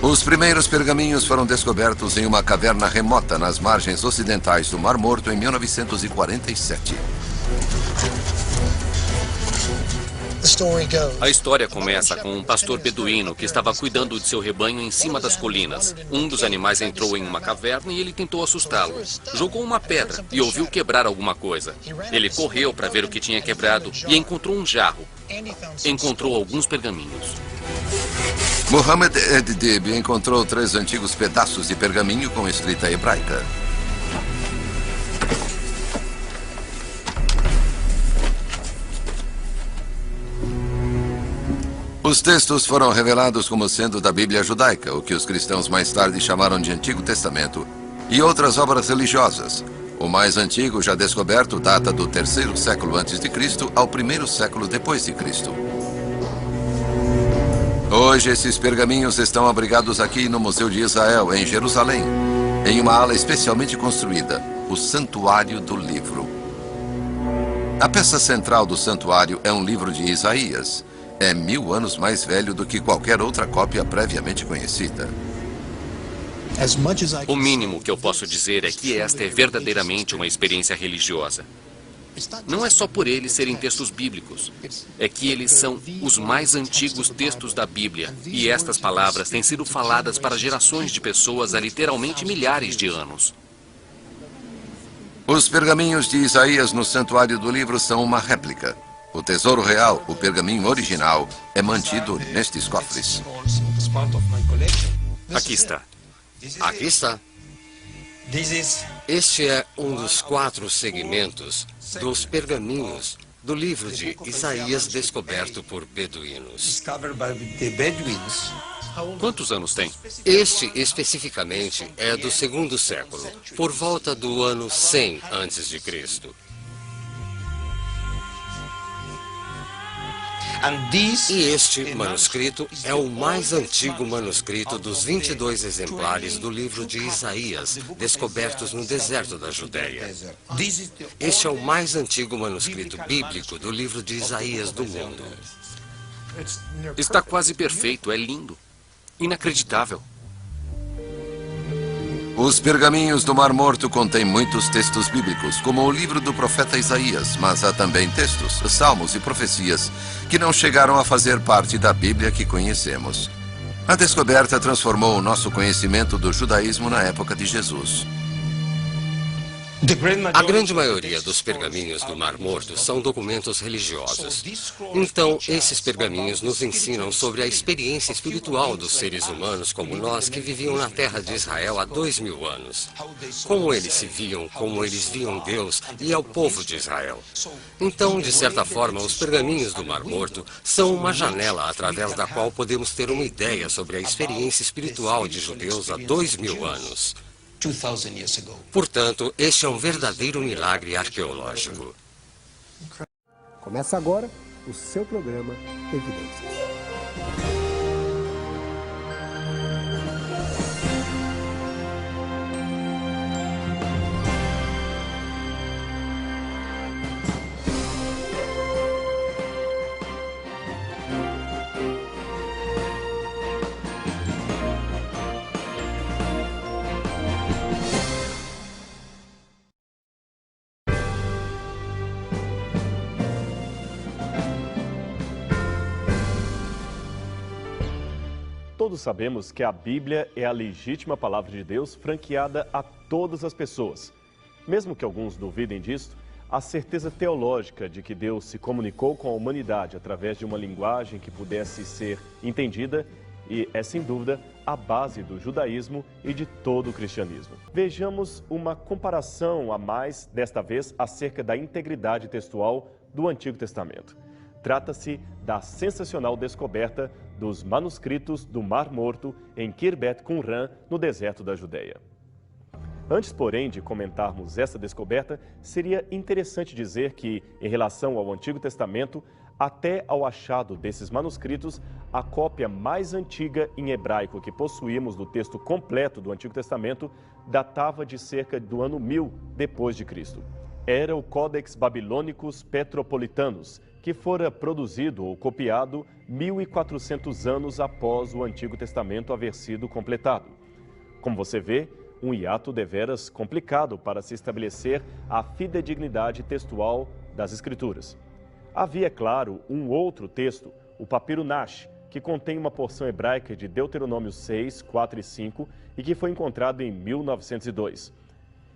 Os primeiros pergaminhos foram descobertos em uma caverna remota nas margens ocidentais do Mar Morto em 1947. A história começa com um pastor beduíno que estava cuidando de seu rebanho em cima das colinas. Um dos animais entrou em uma caverna e ele tentou assustá-lo. Jogou uma pedra e ouviu quebrar alguma coisa. Ele correu para ver o que tinha quebrado e encontrou um jarro. Encontrou alguns pergaminhos. Muhammad Ed-Dib encontrou 3 antigos pedaços de pergaminho com escrita hebraica. Os textos foram revelados como sendo da Bíblia judaica, o que os cristãos mais tarde chamaram de Antigo Testamento, e outras obras religiosas. O mais antigo já descoberto data do 3º século a.C. ao 1º século depois de Cristo. Hoje, esses pergaminhos estão abrigados aqui no Museu de Israel, em Jerusalém, em uma ala especialmente construída, o Santuário do Livro. A peça central do santuário é um livro de Isaías. É 1000 anos mais velho do que qualquer outra cópia previamente conhecida. O mínimo que eu posso dizer é que esta é verdadeiramente uma experiência religiosa. Não é só por eles serem textos bíblicos. É que eles são os mais antigos textos da Bíblia. E estas palavras têm sido faladas para gerações de pessoas há literalmente milhares de anos. Os pergaminhos de Isaías no Santuário do Livro são uma réplica. O tesouro real, o pergaminho original, é mantido nestes cofres. Aqui está. Aqui está. Este é um dos 4 segmentos dos pergaminhos do livro de Isaías descoberto por beduínos. Quantos anos tem? Este, especificamente, é do 2º século, por volta do ano 100 a.C. E este manuscrito é o mais antigo manuscrito dos 22 exemplares do livro de Isaías, descobertos no deserto da Judéia. Este é o mais antigo manuscrito bíblico do livro de Isaías do mundo. Está quase perfeito, é lindo. Inacreditável. Os pergaminhos do Mar Morto contêm muitos textos bíblicos, como o livro do profeta Isaías, mas há também textos, salmos e profecias que não chegaram a fazer parte da Bíblia que conhecemos. A descoberta transformou o nosso conhecimento do judaísmo na época de Jesus. A grande maioria dos pergaminhos do Mar Morto são documentos religiosos. Então, esses pergaminhos nos ensinam sobre a experiência espiritual dos seres humanos como nós que viviam na terra de Israel há 2000 anos. Como eles se viam, como eles viam Deus e ao povo de Israel. Então, de certa forma, os pergaminhos do Mar Morto são uma janela através da qual podemos ter uma ideia sobre a experiência espiritual de judeus há 2000 anos. Portanto, este é um verdadeiro milagre arqueológico. Começa agora o seu programa Evidências. Todos sabemos que a Bíblia é a legítima palavra de Deus franqueada a todas as pessoas. Mesmo que alguns duvidem disto, a certeza teológica de que Deus se comunicou com a humanidade através de uma linguagem que pudesse ser entendida é, sem dúvida, a base do judaísmo e de todo o cristianismo. Vejamos uma comparação a mais, desta vez, acerca da integridade textual do Antigo Testamento. Trata-se da sensacional descoberta dos manuscritos do Mar Morto em Khirbet Qumran, no deserto da Judéia. Antes, porém, de comentarmos essa descoberta, seria interessante dizer que, em relação ao Antigo Testamento, até ao achado desses manuscritos, a cópia mais antiga em hebraico que possuímos do texto completo do Antigo Testamento datava de cerca do ano 1000 depois de Cristo. Era o Codex Babilônicos Petropolitanos, que fora produzido ou copiado 1.400 anos após o Antigo Testamento haver sido completado. Como você vê, um hiato deveras complicado para se estabelecer a fidedignidade textual das Escrituras. Havia, é claro, um outro texto, o Papiro Nash, que contém uma porção hebraica de Deuteronômio 6, 4 e 5 e que foi encontrado em 1902.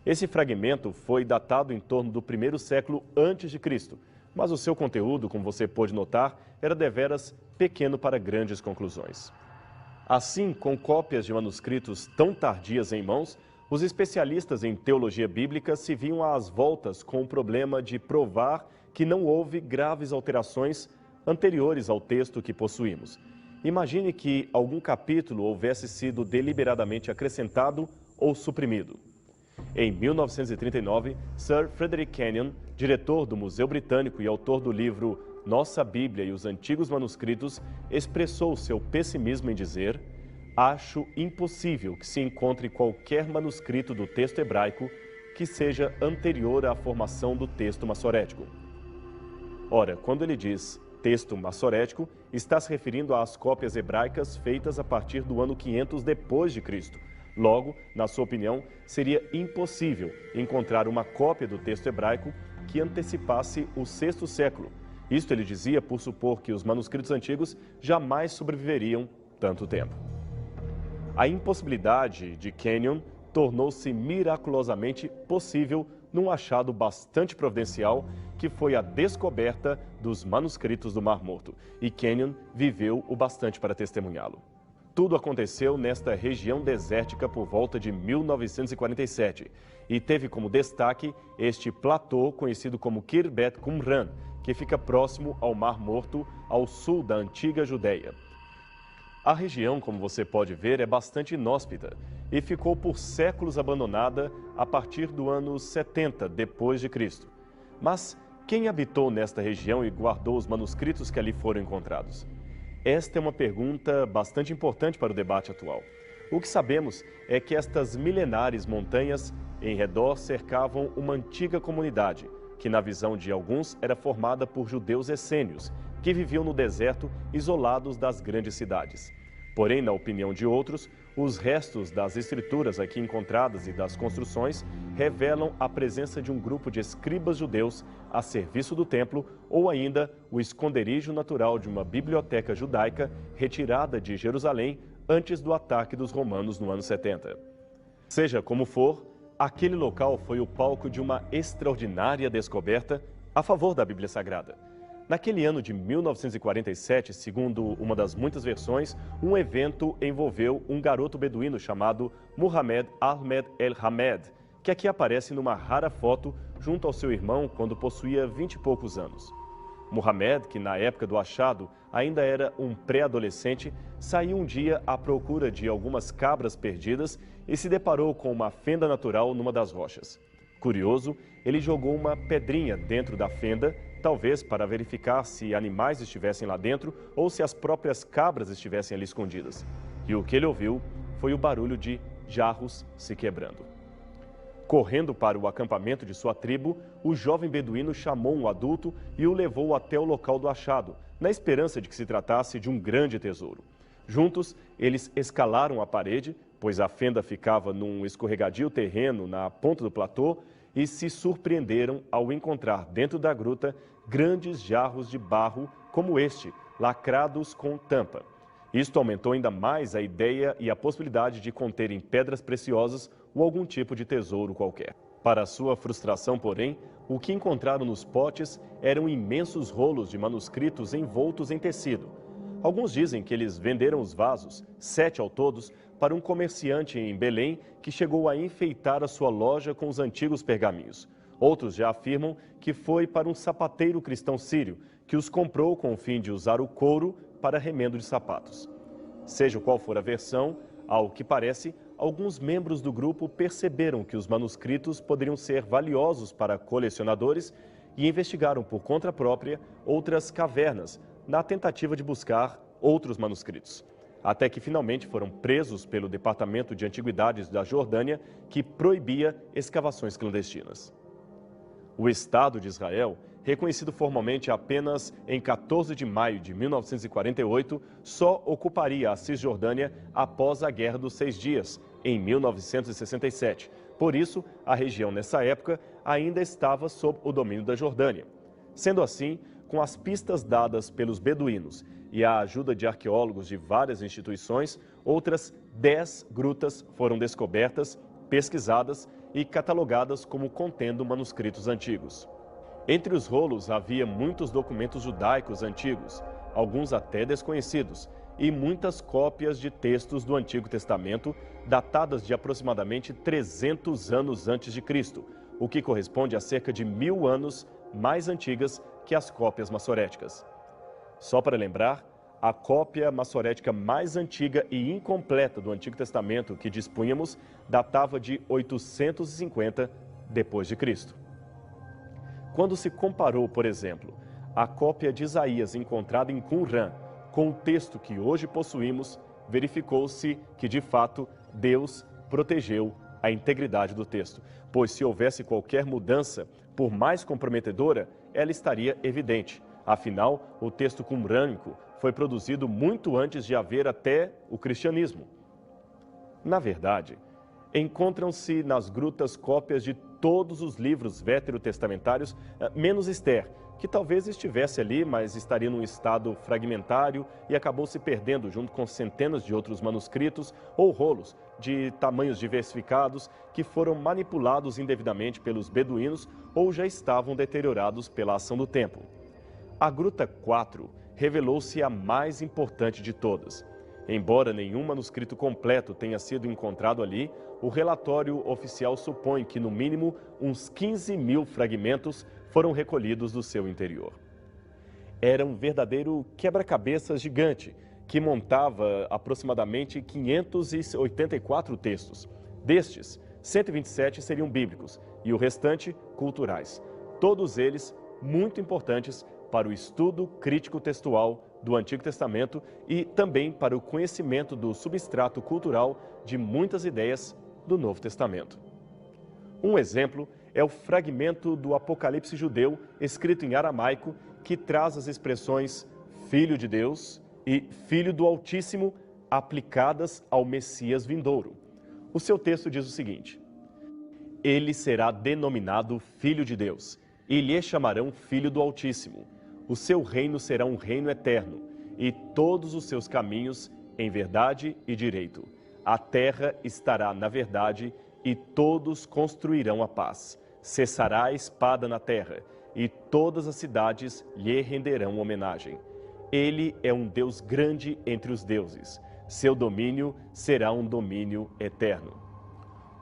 Esse fragmento foi datado em torno do primeiro século antes de Cristo, mas o seu conteúdo, como você pôde notar, era deveras pequeno para grandes conclusões. Assim, com cópias de manuscritos tão tardias em mãos, os especialistas em teologia bíblica se viam às voltas com o problema de provar que não houve graves alterações anteriores ao texto que possuímos. Imagine que algum capítulo houvesse sido deliberadamente acrescentado ou suprimido. Em 1939, Sir Frederick Kenyon, diretor do Museu Britânico e autor do livro Nossa Bíblia e os Antigos Manuscritos, expressou seu pessimismo em dizer: "Acho impossível que se encontre qualquer manuscrito do texto hebraico que seja anterior à formação do texto massorético." Ora, quando ele diz texto massorético, está se referindo às cópias hebraicas feitas a partir do ano 500 depois de Cristo. Logo, na sua opinião, seria impossível encontrar uma cópia do texto hebraico que antecipasse o sexto século. Isto ele dizia por supor que os manuscritos antigos jamais sobreviveriam tanto tempo. A impossibilidade de Kenyon tornou-se miraculosamente possível num achado bastante providencial, que foi a descoberta dos manuscritos do Mar Morto, e Kenyon viveu o bastante para testemunhá-lo. Tudo aconteceu nesta região desértica por volta de 1947 e teve como destaque este platô conhecido como Khirbet Qumran, que fica próximo ao Mar Morto, ao sul da antiga Judéia. A região, como você pode ver, é bastante inóspita e ficou por séculos abandonada a partir do ano 70 depois de Cristo. Mas quem habitou nesta região e guardou os manuscritos que ali foram encontrados? Esta é uma pergunta bastante importante para o debate atual. O que sabemos é que estas milenares montanhas em redor cercavam uma antiga comunidade, que na visão de alguns era formada por judeus essênios, que viviam no deserto isolados das grandes cidades. Porém, na opinião de outros, os restos das escrituras aqui encontradas e das construções revelam a presença de um grupo de escribas judeus a serviço do templo ou ainda o esconderijo natural de uma biblioteca judaica retirada de Jerusalém antes do ataque dos romanos no ano 70. Seja como for, aquele local foi o palco de uma extraordinária descoberta a favor da Bíblia Sagrada. Naquele ano de 1947, segundo uma das muitas versões, um evento envolveu um garoto beduíno chamado Muhammad Ahmed El-Hamed, que aqui aparece numa rara foto junto ao seu irmão quando possuía 20 e poucos anos. Muhammad, que na época do achado ainda era um pré-adolescente, saiu um dia à procura de algumas cabras perdidas e se deparou com uma fenda natural numa das rochas. Curioso, ele jogou uma pedrinha dentro da fenda, talvez para verificar se animais estivessem lá dentro ou se as próprias cabras estivessem ali escondidas. E o que ele ouviu foi o barulho de jarros se quebrando. Correndo para o acampamento de sua tribo, o jovem beduíno chamou um adulto e o levou até o local do achado, na esperança de que se tratasse de um grande tesouro. Juntos, eles escalaram a parede, pois a fenda ficava num escorregadio terreno na ponta do platô, e se surpreenderam ao encontrar dentro da gruta grandes jarros de barro como este, lacrados com tampa. Isto aumentou ainda mais a ideia e a possibilidade de conterem pedras preciosas ou algum tipo de tesouro qualquer. Para sua frustração, porém, o que encontraram nos potes eram imensos rolos de manuscritos envoltos em tecido. Alguns dizem que eles venderam os vasos, 7 ao todos, para um comerciante em Belém que chegou a enfeitar a sua loja com os antigos pergaminhos. Outros já afirmam que foi para um sapateiro cristão sírio, que os comprou com o fim de usar o couro para remendo de sapatos. Seja qual for a versão, ao que parece, alguns membros do grupo perceberam que os manuscritos poderiam ser valiosos para colecionadores e investigaram por conta própria outras cavernas, na tentativa de buscar outros manuscritos. Até que finalmente foram presos pelo Departamento de Antiguidades da Jordânia, que proibia escavações clandestinas. O Estado de Israel reconhecido formalmente apenas em 14 de maio de 1948, só ocuparia a Cisjordânia após a Guerra dos 6 Dias, em 1967. Por isso, a região nessa época ainda estava sob o domínio da Jordânia. Sendo assim, com as pistas dadas pelos beduínos e a ajuda de arqueólogos de várias instituições, outras 10 grutas foram descobertas, pesquisadas e catalogadas como contendo manuscritos antigos. Entre os rolos havia muitos documentos judaicos antigos, alguns até desconhecidos, e muitas cópias de textos do Antigo Testamento, datadas de aproximadamente 300 anos antes de Cristo, o que corresponde a cerca de 1000 anos mais antigas que as cópias massoréticas. Só para lembrar, a cópia massorética mais antiga e incompleta do Antigo Testamento que dispunhamos datava de 850 depois de Cristo. Quando se comparou, por exemplo, a cópia de Isaías encontrada em Qumran com o texto que hoje possuímos, verificou-se que, de fato, Deus protegeu a integridade do texto, pois se houvesse qualquer mudança, por mais comprometedora, ela estaria evidente. Afinal, o texto qumrânico foi produzido muito antes de haver até o cristianismo. Na verdade, encontram-se nas grutas cópias de todos os livros veterotestamentários, menos Esther, que talvez estivesse ali, mas estaria num estado fragmentário e acabou se perdendo junto com centenas de outros manuscritos ou rolos de tamanhos diversificados que foram manipulados indevidamente pelos beduínos ou já estavam deteriorados pela ação do tempo. A Gruta 4 revelou-se a mais importante de todas. Embora nenhum manuscrito completo tenha sido encontrado ali, o relatório oficial supõe que, no mínimo, uns 15.000 fragmentos foram recolhidos do seu interior. Era um verdadeiro quebra-cabeças gigante, que montava aproximadamente 584 textos. Destes, 127 seriam bíblicos e o restante, culturais. Todos eles muito importantes para o estudo crítico textual do Antigo Testamento e também para o conhecimento do substrato cultural de muitas ideias do Novo Testamento. Um exemplo é o fragmento do Apocalipse judeu, escrito em aramaico, que traz as expressões Filho de Deus e Filho do Altíssimo aplicadas ao Messias vindouro. O seu texto diz o seguinte: Ele será denominado Filho de Deus, e lhe chamarão Filho do Altíssimo. O seu reino será um reino eterno, e todos os seus caminhos em verdade e direito. A terra estará na verdade, e todos construirão a paz. Cessará a espada na terra, e todas as cidades lhe renderão homenagem. Ele é um Deus grande entre os deuses. Seu domínio será um domínio eterno.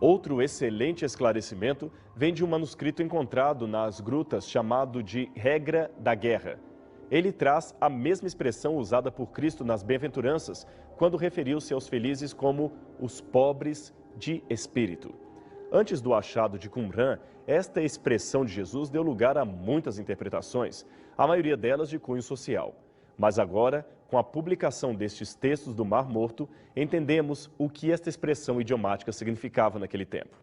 Outro excelente esclarecimento vem de um manuscrito encontrado nas grutas chamado de Regra da Guerra. Ele traz a mesma expressão usada por Cristo nas bem-aventuranças, quando referiu-se aos felizes como os pobres de espírito. Antes do achado de Qumran, esta expressão de Jesus deu lugar a muitas interpretações, a maioria delas de cunho social. Mas agora, com a publicação destes textos do Mar Morto, entendemos o que esta expressão idiomática significava naquele tempo.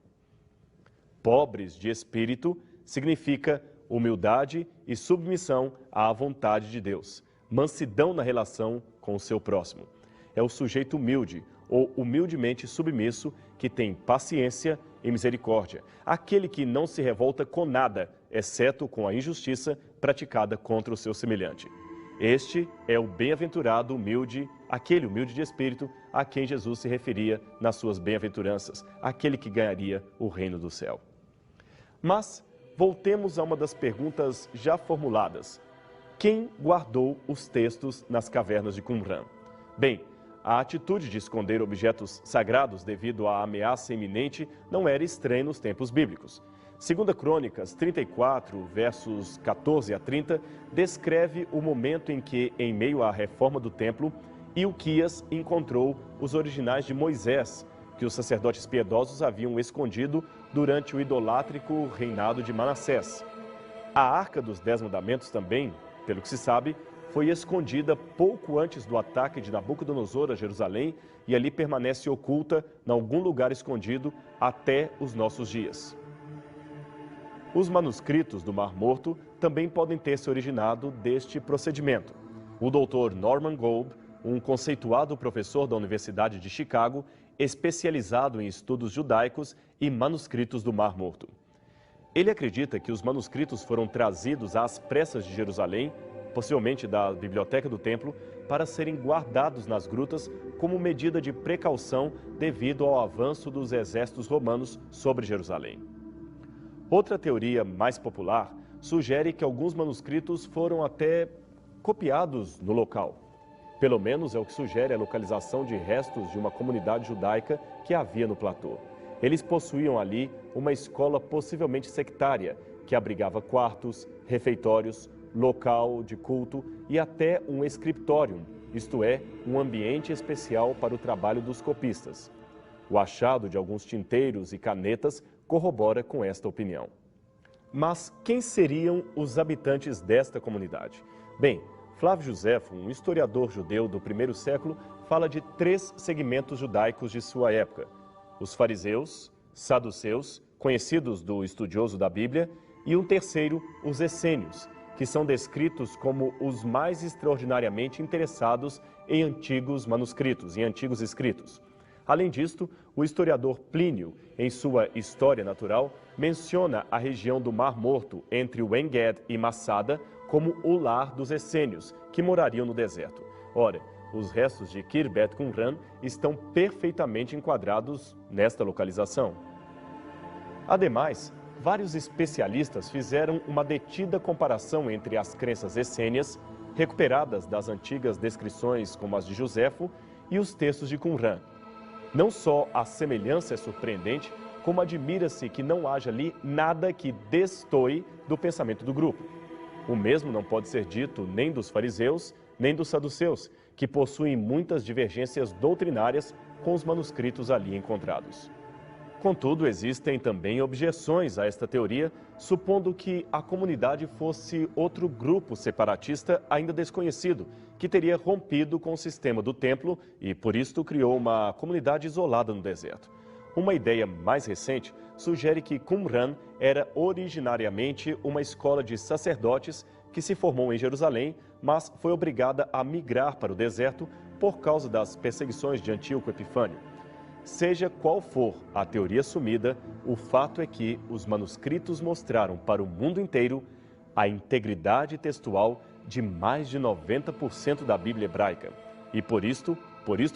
Pobres de espírito significa humildade e submissão à vontade de Deus, mansidão na relação com o seu próximo. É o sujeito humilde ou humildemente submisso que tem paciência e misericórdia, aquele que não se revolta com nada, exceto com a injustiça praticada contra o seu semelhante. Este é o bem-aventurado humilde, aquele humilde de espírito a quem Jesus se referia nas suas bem-aventuranças, aquele que ganharia o reino do céu. Mas voltemos a uma das perguntas já formuladas. Quem guardou os textos nas cavernas de Qumran? Bem, a atitude de esconder objetos sagrados devido à ameaça iminente não era estranha nos tempos bíblicos. 2 Crônicas 34, versos 14 a 30, descreve o momento em que, em meio à reforma do templo, Ilquias encontrou os originais de Moisés, que os sacerdotes piedosos haviam escondido durante o idolátrico reinado de Manassés. A Arca dos 10 Mandamentos também, pelo que se sabe, foi escondida pouco antes do ataque de Nabucodonosor a Jerusalém e ali permanece oculta em algum lugar escondido até os nossos dias. Os manuscritos do Mar Morto também podem ter se originado deste procedimento. O Dr. Norman Golb, um conceituado professor da Universidade de Chicago, especializado em estudos judaicos e manuscritos do Mar Morto. Ele acredita que os manuscritos foram trazidos às pressas de Jerusalém, possivelmente da biblioteca do templo, para serem guardados nas grutas como medida de precaução devido ao avanço dos exércitos romanos sobre Jerusalém. Outra teoria mais popular sugere que alguns manuscritos foram até copiados no local. Pelo menos é o que sugere a localização de restos de uma comunidade judaica que havia no platô. Eles possuíam ali uma escola possivelmente sectária, que abrigava quartos, refeitórios, local de culto e até um scriptorium, isto é, um ambiente especial para o trabalho dos copistas. O achado de alguns tinteiros e canetas corrobora com esta opinião. Mas quem seriam os habitantes desta comunidade? Bem, Flávio Joséfo, um historiador judeu do primeiro século, fala de 3 segmentos judaicos de sua época: os fariseus, saduceus, conhecidos do estudioso da Bíblia, e um terceiro, os essênios, que são descritos como os mais extraordinariamente interessados em antigos manuscritos, em antigos escritos. Além disto, o historiador Plínio, em sua História Natural, menciona a região do Mar Morto entre o En-Ged e Massada como o lar dos essênios, que morariam no deserto. Ora, os restos de Khirbet Qumran estão perfeitamente enquadrados nesta localização. Ademais, vários especialistas fizeram uma detida comparação entre as crenças essênias, recuperadas das antigas descrições como as de Joséfo, e os textos de Qumran. Não só a semelhança é surpreendente, como admira-se que não haja ali nada que destoe do pensamento do grupo. O mesmo não pode ser dito nem dos fariseus, nem dos saduceus, que possuem muitas divergências doutrinárias com os manuscritos ali encontrados. Contudo, existem também objeções a esta teoria, supondo que a comunidade fosse outro grupo separatista ainda desconhecido, que teria rompido com o sistema do templo e, por isto, criou uma comunidade isolada no deserto. Uma ideia mais recente sugere que Qumran era originariamente uma escola de sacerdotes que se formou em Jerusalém, mas foi obrigada a migrar para o deserto por causa das perseguições de Antíoco Epifânio. Seja qual for a teoria assumida, o fato é que os manuscritos mostraram para o mundo inteiro a integridade textual de mais de 90% da Bíblia hebraica. E por isto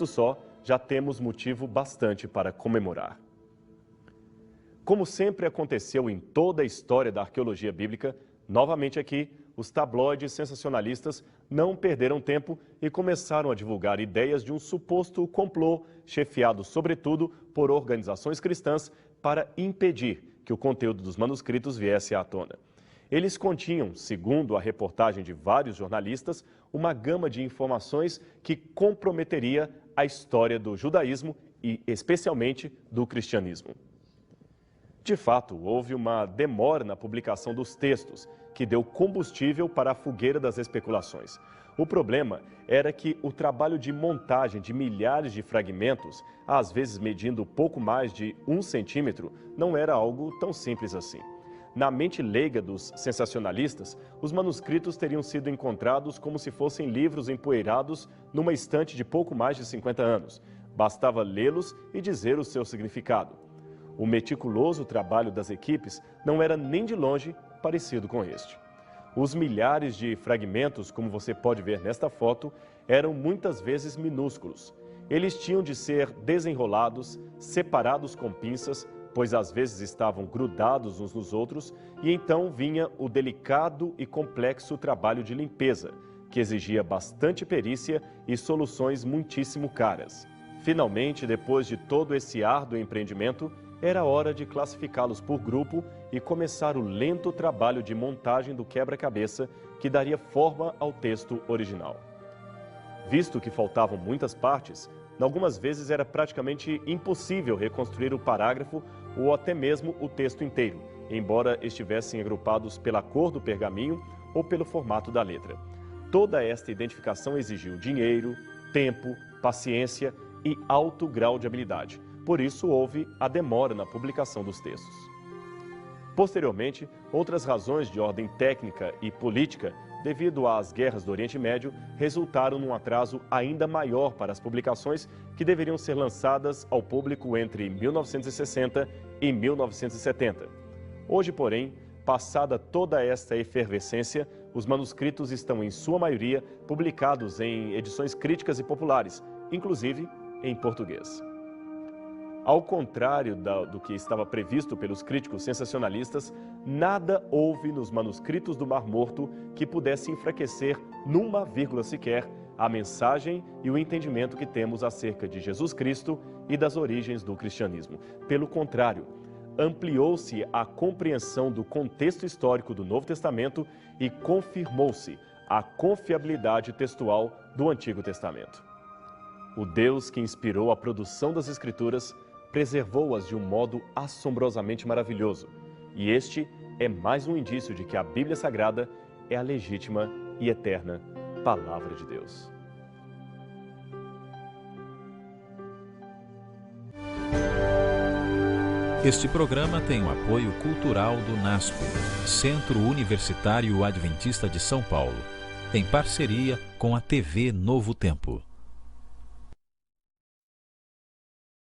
só, já temos motivo bastante para comemorar. Como sempre aconteceu em toda a história da arqueologia bíblica, novamente aqui, os tabloides sensacionalistas não perderam tempo e começaram a divulgar ideias de um suposto complô, chefiado sobretudo por organizações cristãs, para impedir que o conteúdo dos manuscritos viesse à tona. Eles continham, segundo a reportagem de vários jornalistas, uma gama de informações que comprometeria a história do judaísmo e, especialmente, do cristianismo. De fato, houve uma demora na publicação dos textos, que deu combustível para a fogueira das especulações. O problema era que o trabalho de montagem de milhares de fragmentos, às vezes medindo pouco mais de 1 centímetro, não era algo tão simples assim. Na mente leiga dos sensacionalistas, os manuscritos teriam sido encontrados como se fossem livros empoeirados numa estante de pouco mais de 50 anos. Bastava lê-los e dizer o seu significado. O meticuloso trabalho das equipes não era nem de longe parecido com este. Os milhares de fragmentos, como você pode ver nesta foto, eram muitas vezes minúsculos. Eles tinham de ser desenrolados, separados com pinças, pois às vezes estavam grudados uns nos outros, e então vinha o delicado e complexo trabalho de limpeza, que exigia bastante perícia e soluções muitíssimo caras. Finalmente, depois de todo esse árduo empreendimento, era hora de classificá-los por grupo e começar o lento trabalho de montagem do quebra-cabeça que daria forma ao texto original. Visto que faltavam muitas partes, algumas vezes era praticamente impossível reconstruir o parágrafo ou até mesmo o texto inteiro, embora estivessem agrupados pela cor do pergaminho ou pelo formato da letra. Toda esta identificação exigiu dinheiro, tempo, paciência e alto grau de habilidade. Por isso houve a demora na publicação dos textos. Posteriormente, outras razões de ordem técnica e política, devido às guerras do Oriente Médio, resultaram num atraso ainda maior para as publicações que deveriam ser lançadas ao público entre 1960 e 1970. Hoje, porém, passada toda esta efervescência, os manuscritos estão, em sua maioria, publicados em edições críticas e populares, inclusive em português. Ao contrário do que estava previsto pelos críticos sensacionalistas, nada houve nos manuscritos do Mar Morto que pudesse enfraquecer numa vírgula sequer a mensagem e o entendimento que temos acerca de Jesus Cristo e das origens do cristianismo. Pelo contrário, ampliou-se a compreensão do contexto histórico do Novo Testamento e confirmou-se a confiabilidade textual do Antigo Testamento. O Deus que inspirou a produção das Escrituras preservou-as de um modo assombrosamente maravilhoso. E este é mais um indício de que a Bíblia Sagrada é a legítima e eterna Palavra de Deus. Este programa tem o apoio cultural do NASPO, Centro Universitário Adventista de São Paulo, em parceria com a TV Novo Tempo.